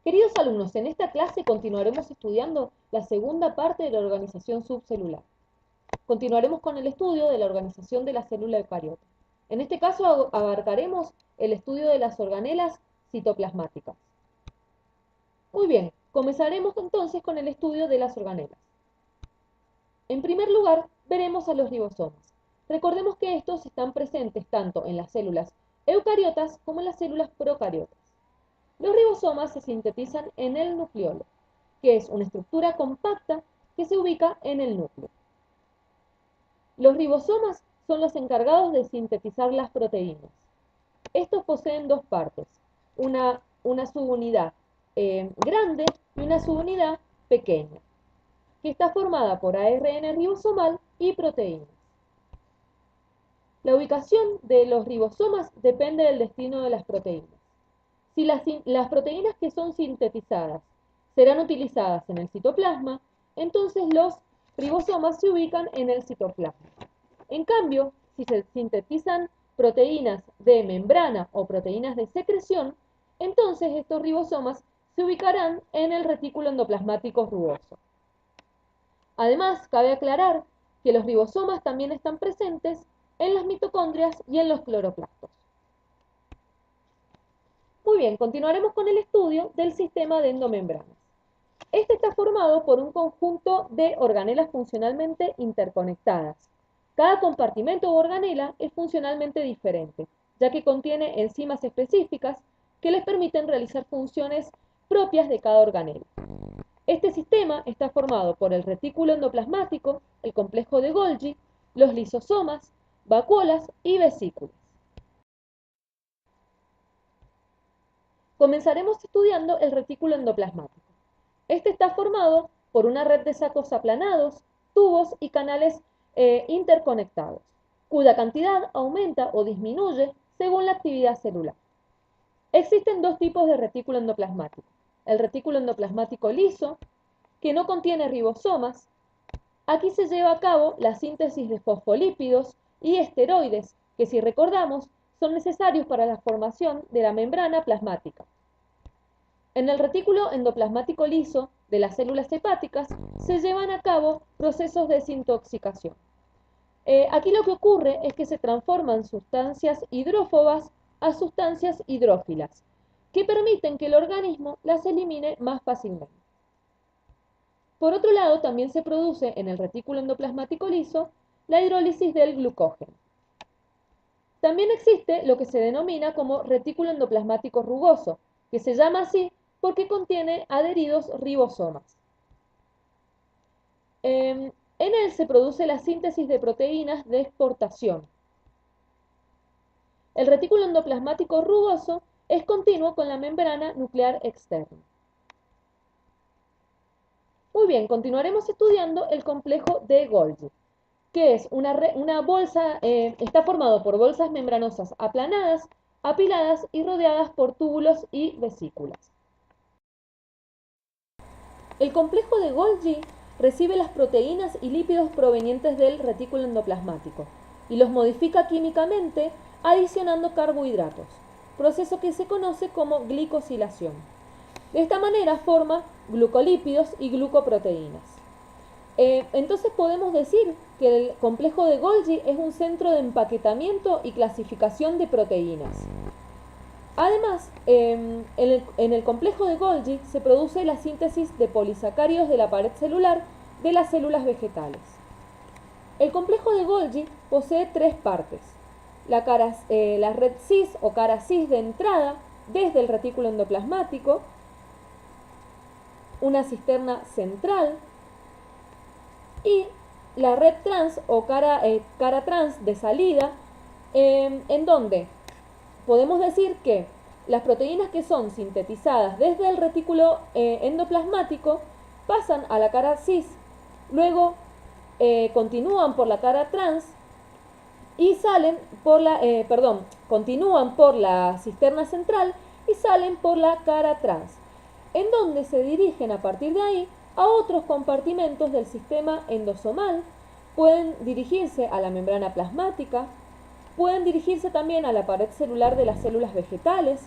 Queridos alumnos, en esta clase continuaremos estudiando la segunda parte de la organización subcelular. Continuaremos con el estudio de la organización de la célula eucariota. En este caso abarcaremos el estudio de las organelas citoplasmáticas. Muy bien, comenzaremos entonces con el estudio de las organelas. En primer lugar, veremos a los ribosomas. Recordemos que estos están presentes tanto en las células eucariotas como en las células procariotas. Los ribosomas se sintetizan en el nucleolo, que es una estructura compacta que se ubica en el núcleo. Los ribosomas son los encargados de sintetizar las proteínas. Estos poseen dos partes, una subunidad grande y una subunidad pequeña, que está formada por ARN ribosomal y proteínas. La ubicación de los ribosomas depende del destino de las proteínas. Si las proteínas que son sintetizadas serán utilizadas en el citoplasma, entonces los ribosomas se ubican en el citoplasma. En cambio, si se sintetizan proteínas de membrana o proteínas de secreción, entonces estos ribosomas se ubicarán en el retículo endoplasmático rugoso. Además, cabe aclarar que los ribosomas también están presentes en las mitocondrias y en los cloroplastos. Muy bien, continuaremos con el estudio del sistema de endomembranas. Este está formado por un conjunto de organelas funcionalmente interconectadas. Cada compartimento o organela es funcionalmente diferente, ya que contiene enzimas específicas que les permiten realizar funciones propias de cada organela. Este sistema está formado por el retículo endoplasmático, el complejo de Golgi, los lisosomas, vacuolas y vesículas. Comenzaremos estudiando el retículo endoplasmático. Este está formado por una red de sacos aplanados, tubos y canales interconectados, cuya cantidad aumenta o disminuye según la actividad celular. Existen dos tipos de retículo endoplasmático. El retículo endoplasmático liso, que no contiene ribosomas. Aquí se lleva a cabo la síntesis de fosfolípidos y esteroides, que si recordamos son necesarios para la formación de la membrana plasmática. En el retículo endoplasmático liso de las células hepáticas se llevan a cabo procesos de desintoxicación. Aquí lo que ocurre es que se transforman sustancias hidrófobas a sustancias hidrófilas, que permiten que el organismo las elimine más fácilmente. Por otro lado, también se produce en el retículo endoplasmático liso la hidrólisis del glucógeno. También existe lo que se denomina como retículo endoplasmático rugoso, que se llama así porque contiene adheridos ribosomas. En él se produce la síntesis de proteínas de exportación. El retículo endoplasmático rugoso es continuo con la membrana nuclear externa. Muy bien, continuaremos estudiando el complejo de Golgi, que es una bolsa, está formado por bolsas membranosas aplanadas, apiladas y rodeadas por túbulos y vesículas. El complejo de Golgi recibe las proteínas y lípidos provenientes del retículo endoplasmático y los modifica químicamente adicionando carbohidratos, proceso que se conoce como glicosilación. De esta manera forma glucolípidos y glucoproteínas. Entonces podemos decir que el complejo de Golgi es un centro de empaquetamiento y clasificación de proteínas. Además, en el complejo de Golgi se produce la síntesis de polisacáridos de la pared celular de las células vegetales. El complejo de Golgi posee tres partes. La red cis o cara cis de entrada desde el retículo endoplasmático, una cisterna central y la red trans o cara trans de salida, en donde podemos decir que las proteínas que son sintetizadas desde el retículo endoplasmático pasan a la cara cis, luego continúan por la cara trans y salen por continúan por la cisterna central y salen por la cara trans, en donde se dirigen a partir de ahí a otros compartimentos del sistema endosomal. Pueden dirigirse a la membrana plasmática, pueden dirigirse también a la pared celular de las células vegetales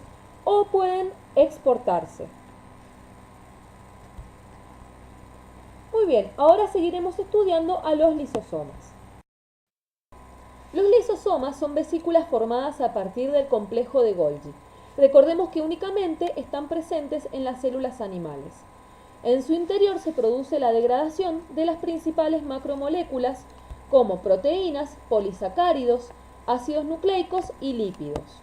o pueden exportarse. Muy bien, ahora seguiremos estudiando a los lisosomas. Los lisosomas son vesículas formadas a partir del complejo de Golgi. Recordemos que únicamente están presentes en las células animales. En su interior se produce la degradación de las principales macromoléculas como proteínas, polisacáridos, ácidos nucleicos y lípidos.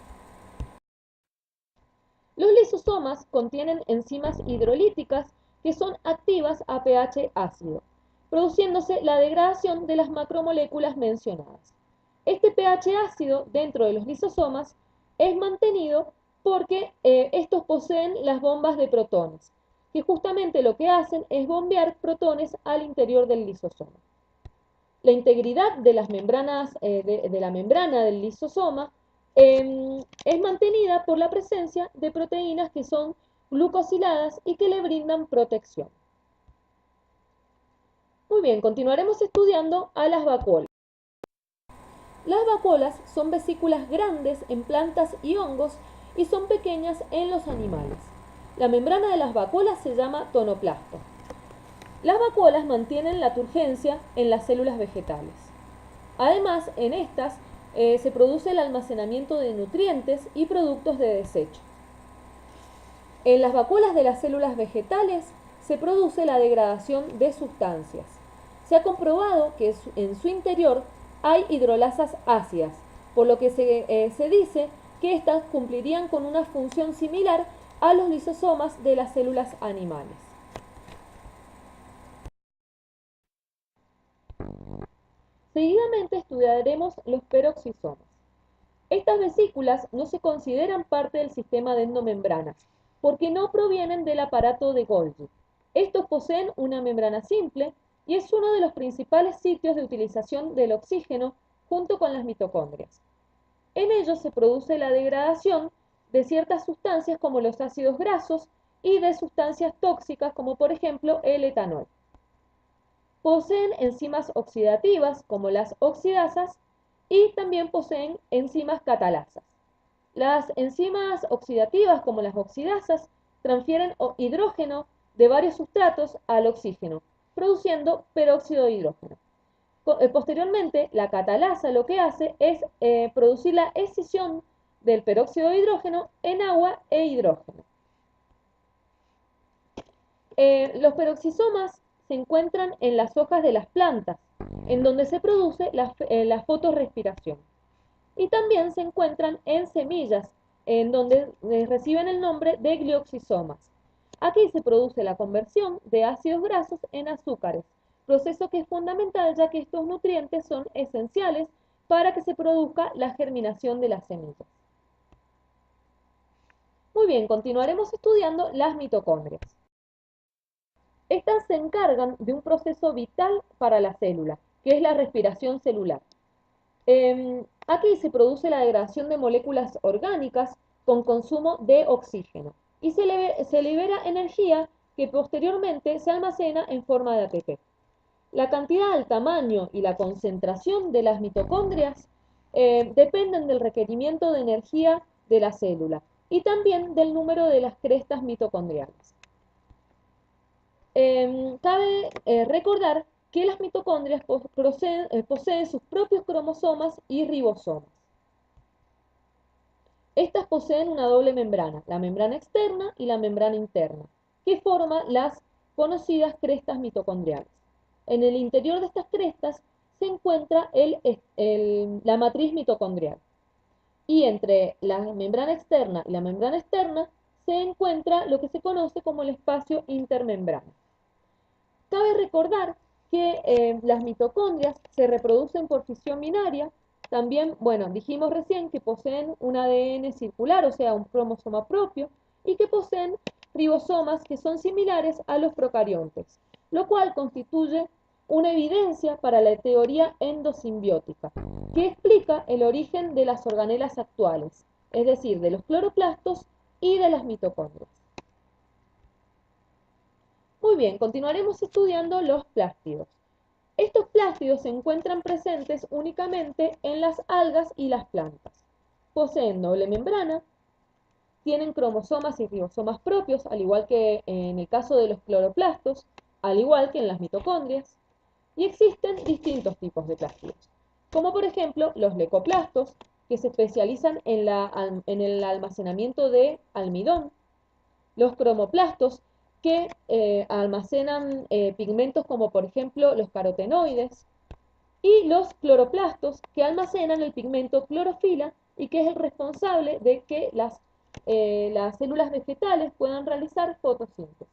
Los lisosomas contienen enzimas hidrolíticas que son activas a pH ácido, produciéndose la degradación de las macromoléculas mencionadas. Este pH ácido dentro de los lisosomas es mantenido porque estos poseen las bombas de protones, que justamente lo que hacen es bombear protones al interior del lisosoma. La integridad de las membranas, de la membrana del lisosoma es mantenida por la presencia de proteínas que son glucosiladas y que le brindan protección. Muy bien, continuaremos estudiando a las vacuolas. Las vacuolas son vesículas grandes en plantas y hongos y son pequeñas en los animales. La membrana de las vacuolas se llama tonoplasto. Las vacuolas mantienen la turgencia en las células vegetales. Además, en estas se produce el almacenamiento de nutrientes y productos de desecho. En las vacuolas de las células vegetales se produce la degradación de sustancias. Se ha comprobado que en su interior hay hidrolasas ácidas, por lo que se dice que éstas cumplirían con una función similar a los lisosomas de las células animales. Seguidamente estudiaremos los peroxisomas. Estas vesículas no se consideran parte del sistema de endomembranas, porque no provienen del aparato de Golgi. Estos poseen una membrana simple y es uno de los principales sitios de utilización del oxígeno junto con las mitocondrias. En ellos se produce la degradación de ciertas sustancias como los ácidos grasos y de sustancias tóxicas como por ejemplo el etanol. Poseen enzimas oxidativas como las oxidasas y también poseen enzimas catalasas. Las enzimas oxidativas como las oxidasas transfieren hidrógeno de varios sustratos al oxígeno, produciendo peróxido de hidrógeno. Posteriormente, la catalasa lo que hace es producir la escisión del peróxido de hidrógeno en agua e hidrógeno. Los peroxisomas se encuentran en las hojas de las plantas, en donde se produce la fotorrespiración. Y también se encuentran en semillas, en donde reciben el nombre de glioxisomas. Aquí se produce la conversión de ácidos grasos en azúcares, proceso que es fundamental ya que estos nutrientes son esenciales para que se produzca la germinación de las semillas. Muy bien, continuaremos estudiando las mitocondrias. Estas se encargan de un proceso vital para la célula, que es la respiración celular. Aquí se produce la degradación de moléculas orgánicas con consumo de oxígeno y se libera energía que posteriormente se almacena en forma de ATP. La cantidad, el tamaño y la concentración de las mitocondrias dependen del requerimiento de energía de la célula y también del número de las crestas mitocondriales. Cabe recordar que las mitocondrias poseen sus propios cromosomas y ribosomas. Estas poseen una doble membrana, la membrana externa y la membrana interna, que forman las conocidas crestas mitocondriales. En el interior de estas crestas se encuentra la matriz mitocondrial. Y entre la membrana externa y la membrana externa se encuentra lo que se conoce como el espacio intermembrana. Cabe recordar que las mitocondrias se reproducen por fisión binaria. También, bueno, dijimos recién que poseen un ADN circular, o sea, un cromosoma propio, y que poseen ribosomas que son similares a los procariontes, lo cual constituye una evidencia para la teoría endosimbiótica, que explica el origen de las organelas actuales, es decir, de los cloroplastos y de las mitocondrias. Muy bien, continuaremos estudiando los plástidos. Estos plástidos se encuentran presentes únicamente en las algas y las plantas. Poseen doble membrana, tienen cromosomas y ribosomas propios, al igual que en el caso de los cloroplastos, al igual que en las mitocondrias. Y existen distintos tipos de plásmidos, como por ejemplo los leucoplastos, que se especializan en el almacenamiento de almidón, los cromoplastos, que almacenan pigmentos como por ejemplo los carotenoides, y los cloroplastos, que almacenan el pigmento clorofila y que es el responsable de que las células vegetales puedan realizar fotosíntesis.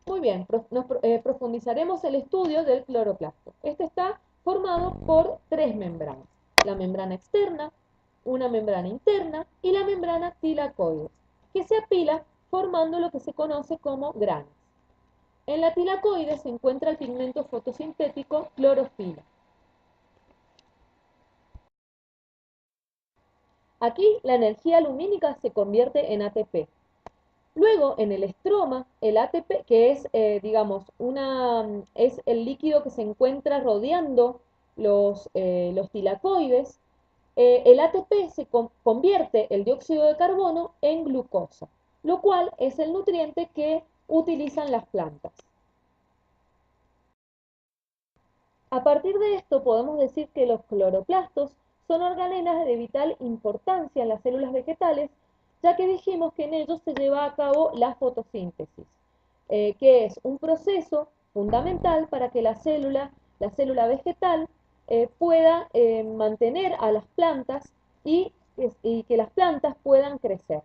Muy bien, profundizaremos el estudio del cloroplasto. Este está formado por tres membranas: la membrana externa, una membrana interna y la membrana tilacoides, que se apila formando lo que se conoce como granos. En la tilacoides se encuentra el pigmento fotosintético clorofila. Aquí la energía lumínica se convierte en ATP. Luego, en el estroma, el ATP, que es, digamos, es el líquido que se encuentra rodeando los tilacoides, el ATP convierte el dióxido de carbono en glucosa, lo cual es el nutriente que utilizan las plantas. A partir de esto podemos decir que los cloroplastos son organelas de vital importancia en las células vegetales, ya que dijimos que en ellos se lleva a cabo la fotosíntesis, que es un proceso fundamental para que la célula vegetal, pueda mantener a las plantas y que las plantas puedan crecer.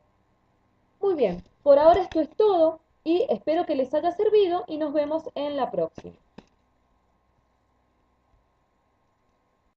Muy bien, por ahora esto es todo y espero que les haya servido y nos vemos en la próxima.